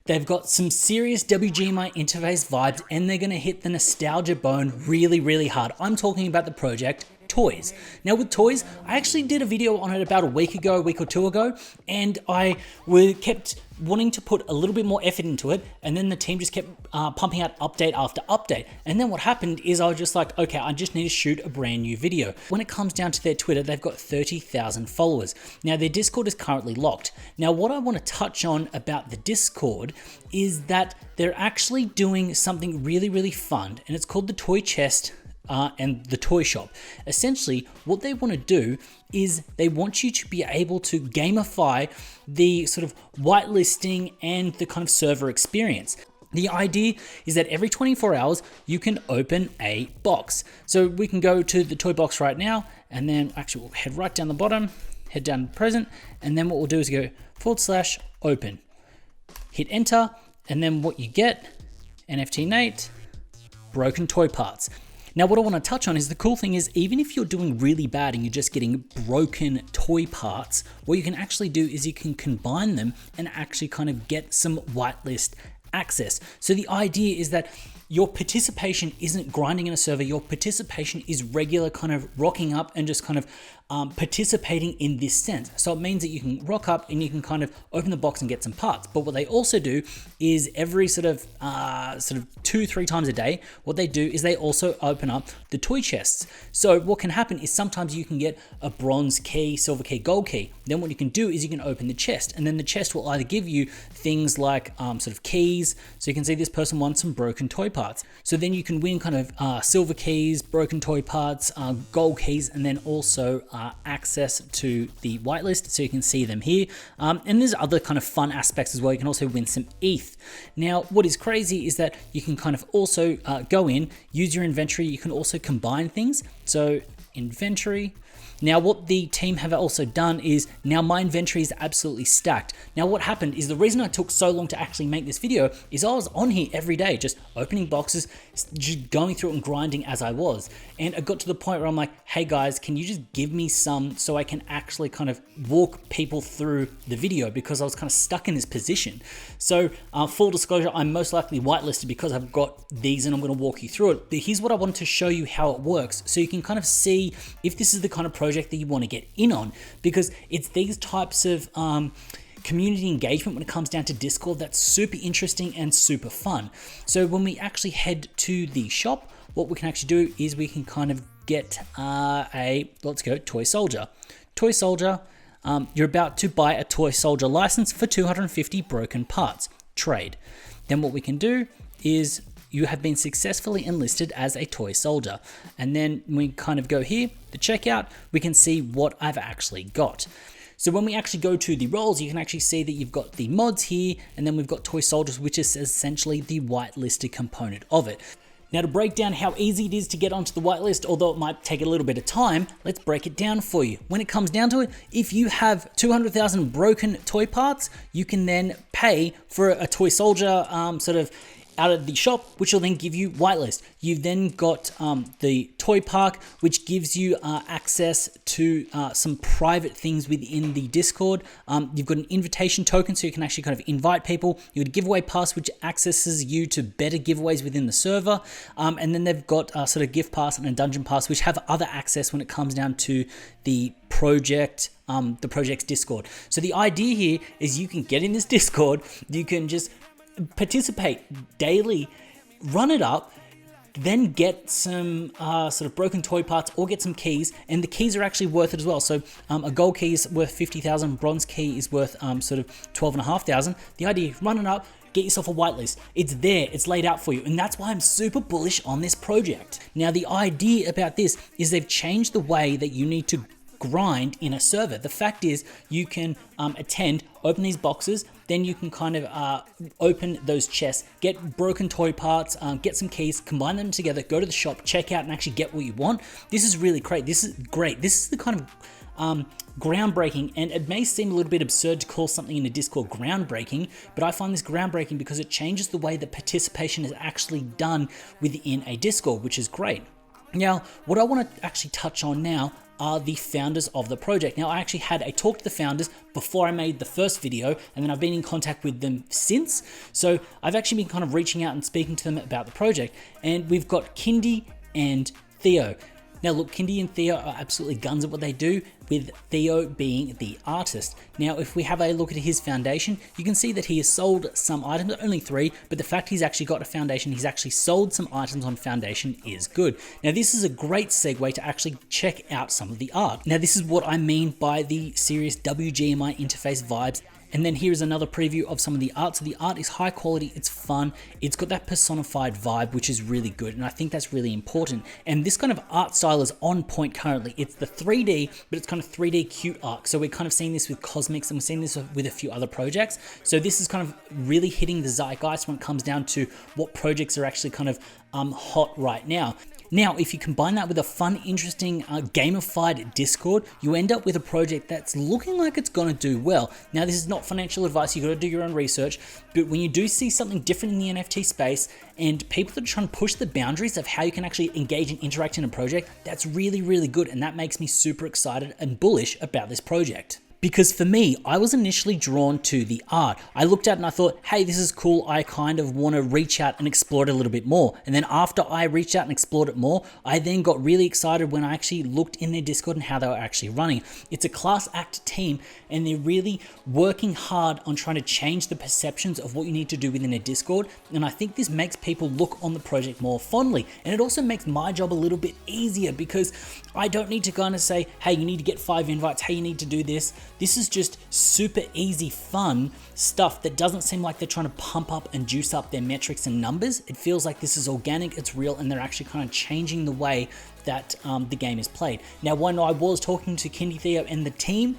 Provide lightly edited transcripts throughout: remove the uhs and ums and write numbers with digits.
They've got some serious WGMI interface vibes, and they're going to hit the nostalgia bone really, really hard. I'm talking about the project TOYZ. Now with TOYZ, I actually did a video on it about a week or two ago, and I kept wanting to put a little bit more effort into it, and then the team just kept pumping out update after update. And then what happened is I was just like, okay, I just need to shoot a brand new video. When it comes down to their Twitter, they've got 30,000 followers. Now their Discord is currently locked. Now what I want to touch on about the Discord is that they're actually doing something really, really fun, and it's called the Toy Chest and the toy shop. Essentially, what they want to do is they want you to be able to gamify the sort of whitelisting and the kind of server experience. The idea is that every 24 hours, you can open a box. So we can go to the toy box right now, and then actually we'll head right down the bottom, head down to present, and then what we'll do is go /open, hit enter, and then what you get, NFT Nate, broken toy parts. Now what I want to touch on is the cool thing is, even if you're doing really bad and you're just getting broken toy parts, what you can actually do is you can combine them and actually kind of get some whitelist access. So the idea is that your participation isn't grinding in a server, your participation is regular kind of rocking up and just kind of participating in this sense. So it means that you can rock up and you can kind of open the box and get some parts. But what they also do is every sort of 2-3 times a day, what they do is they also open up the toy chests. So what can happen is sometimes you can get a bronze key, silver key, gold key. Then what you can do is you can open the chest, and then the chest will either give you things like sort of keys. So you can see this person wants some broken toy parts. So then you can win kind of silver keys, broken toy parts, gold keys, and then also access to the whitelist, so you can see them here. And there's other kind of fun aspects as well. You can also win some ETH. Now, what is crazy is that you can kind of also go in, use your inventory. You can also combine things. So inventory. Now what the team have also done is, now my inventory is absolutely stacked. Now what happened is, the reason I took so long to actually make this video is I was on here every day, just opening boxes, just going through it and grinding as I was. And I got to the point where I'm like, hey guys, can you just give me some so I can actually kind of walk people through the video, because I was kind of stuck in this position. So full disclosure, I'm most likely whitelisted because I've got these and I'm going to walk you through it. But here's what I want to show you how it works, so you can kind of see if this is the kind of project that you want to get in on, because it's these types of community engagement when it comes down to Discord that's super interesting and super fun. So when we actually head to the shop, what we can actually do is we can kind of get let's go Toy Soldier. Toy Soldier, you're about to buy a Toy Soldier license for 250 broken parts. Trade. Then what we can do is, you have been successfully enlisted as a toy soldier. And then we kind of go here, the checkout, we can see what I've actually got. So when we actually go to the roles, you can actually see that you've got the mods here, and then we've got toy soldiers, which is essentially the whitelisted component of it. Now to break down how easy it is to get onto the whitelist, although it might take a little bit of time, let's break it down for you. When it comes down to it, if you have 200,000 broken toy parts, you can then pay for a toy soldier sort of out of the shop, which will then give you whitelist. You've then got the toy park, which gives you access to some private things within the Discord. You've got an invitation token, so you can actually kind of invite people. You would giveaway pass, which accesses you to better giveaways within the server. And then they've got sort of gift pass and a dungeon pass, which have other access when it comes down to the project's Discord. So the idea here is you can get in this Discord, you can just participate daily, run it up, then get some sort of broken toy parts or get some keys, and the keys are actually worth it as well. So a gold key is worth 50,000, bronze key is worth sort of 12,500. The idea, run it up, get yourself a whitelist. It's there, it's laid out for you, and that's why I'm super bullish on this project. Now the idea about this is they've changed the way that you need to grind in a server. The fact is, you can attend, open these boxes, then you can kind of open those chests, get broken toy parts, get some keys, combine them together, go to the shop, check out, and actually get what you want. This is really great. This is great. This is the kind of groundbreaking, and it may seem a little bit absurd to call something in a Discord groundbreaking, but I find this groundbreaking because it changes the way that participation is actually done within a Discord, which is great. Now, what I want to actually touch on now are the founders of the project. Now, I actually had a talk to the founders before I made the first video, and then I've been in contact with them since. So I've actually been kind of reaching out and speaking to them about the project, and we've got Kindy and Theo. Now look, Kindy and Theo are absolutely guns at what they do, with Theo being the artist. Now, if we have a look at his foundation, you can see that he has sold some items, only 3, but the fact he's actually got a foundation, he's actually sold some items on foundation is good. Now, this is a great segue to actually check out some of the art. Now, this is what I mean by the serious WGMI interface vibes. And then here's another preview of some of the art. So the art is high quality, it's fun, it's got that personified vibe, which is really good. And I think that's really important. And this kind of art style is on point currently. It's the 3D, but it's kind of 3D cute art. So we're kind of seeing this with Cosmics, and we're seeing this with a few other projects. So this is kind of really hitting the zeitgeist when it comes down to what projects are actually kind of hot right now. Now, if you combine that with a fun, interesting, gamified Discord, you end up with a project that's looking like it's gonna do well. Now, this is not financial advice, you gotta do your own research, but when you do see something different in the NFT space and people that are trying to push the boundaries of how you can actually engage and interact in a project, that's really, really good, and that makes me super excited and bullish about this project. Because for me, I was initially drawn to the art. I looked at it and I thought, hey, this is cool. I kind of want to reach out and explore it a little bit more. And then after I reached out and explored it more, I then got really excited when I actually looked in their Discord and how they were actually running. It's a class act team, and they're really working hard on trying to change the perceptions of what you need to do within a Discord. And I think this makes people look on the project more fondly. And it also makes my job a little bit easier because I don't need to kind of say, hey, you need to get 5 invites. Hey, you need to do this. This is just super easy, fun stuff that doesn't seem like they're trying to pump up and juice up their metrics and numbers. It feels like this is organic, it's real, and they're actually kind of changing the way that the game is played. Now, when I was talking to Kindy, Theo, and the team,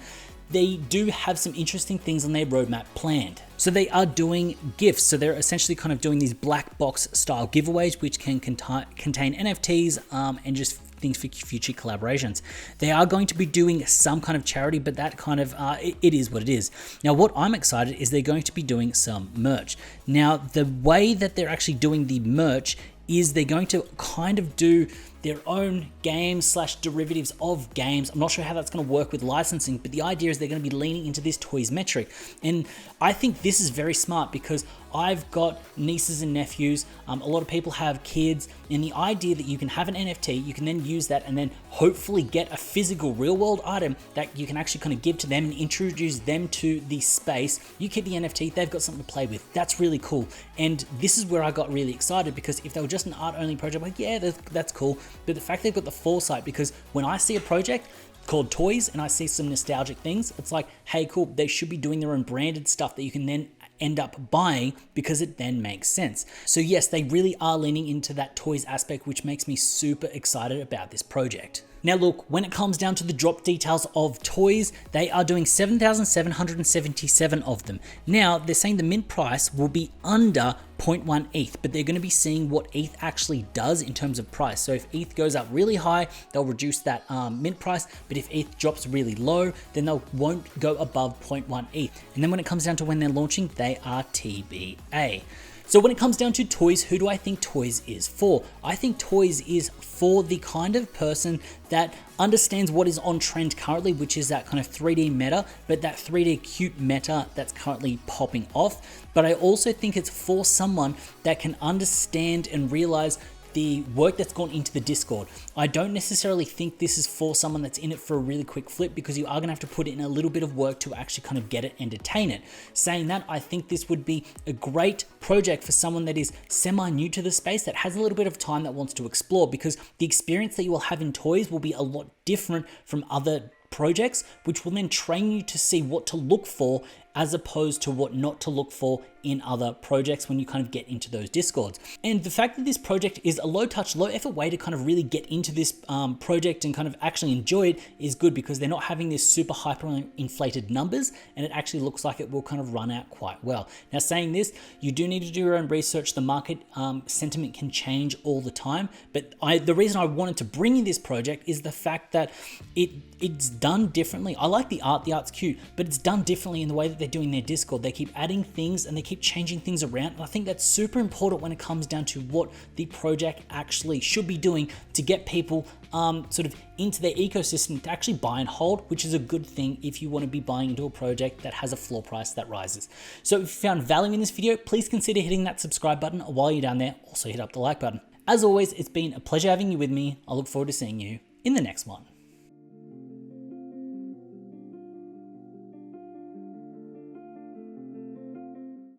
they do have some interesting things on their roadmap planned. So they are doing gifts. So they're essentially kind of doing these black box style giveaways, which can contain NFTs and just things for future collaborations. They are going to be doing some kind of charity, but that kind of, it is what it is. Now, what I'm excited is they're going to be doing some merch. Now, the way that they're actually doing the merch is they're going to kind of do their own games / derivatives of games. I'm not sure how that's going to work with licensing, but the idea is they're going to be leaning into this TOYZ metric. And I think this is very smart because I've got nieces and nephews, a lot of people have kids, and the idea that you can have an NFT, you can then use that and then hopefully get a physical real world item that you can actually kind of give to them and introduce them to the space. You keep the NFT, they've got something to play with. That's really cool. And this is where I got really excited, because if they were just an art only project, like, yeah, that's cool. But the fact they've got the foresight, because when I see a project called TOYZ and I see some nostalgic things, it's like, hey, cool, they should be doing their own branded stuff that you can then end up buying, because it then makes sense. So yes, they really are leaning into that TOYZ aspect, which makes me super excited about this project. Now look, when it comes down to the drop details of TOYZ, they are doing 7,777 of them. Now, they're saying the mint price will be under 0.1 ETH, but they're going to be seeing what ETH actually does in terms of price. So if ETH goes up really high, they'll reduce that mint price, but if ETH drops really low, then they won't go above 0.1 ETH. And then when it comes down to when they're launching, they are TBA. So when it comes down to TOYZ, who do I think TOYZ is for? I think TOYZ is for the kind of person that understands what is on trend currently, which is that kind of 3D meta, but that 3D cute meta that's currently popping off. But I also think it's for someone that can understand and realize the work that's gone into the Discord. I don't necessarily think this is for someone that's in it for a really quick flip, because you are gonna have to put in a little bit of work to actually kind of get it, entertain it. Saying that, I think this would be a great project for someone that is semi-new to the space, that has a little bit of time, that wants to explore, because the experience that you will have in TOYZ will be a lot different from other projects, which will then train you to see what to look for as opposed to what not to look for in other projects when you kind of get into those Discords. And the fact that this project is a low touch, low effort way to kind of really get into this project and kind of actually enjoy it is good, because they're not having this super hyper inflated numbers, and it actually looks like it will kind of run out quite well. Now, saying this, you do need to do your own research. The market sentiment can change all the time, but the reason I wanted to bring you this project is the fact that it's done differently. I like the art's cute, but it's done differently in the way that they do in their Discord. They keep adding things and they keep changing things around. And I think that's super important when it comes down to what the project actually should be doing to get people sort of into their ecosystem to actually buy and hold, which is a good thing if you want to be buying into a project that has a floor price that rises. So if you found value in this video, please consider hitting that subscribe button. While you're down there, also hit up the like button. As always, it's been a pleasure having you with me. I look forward to seeing you in the next one.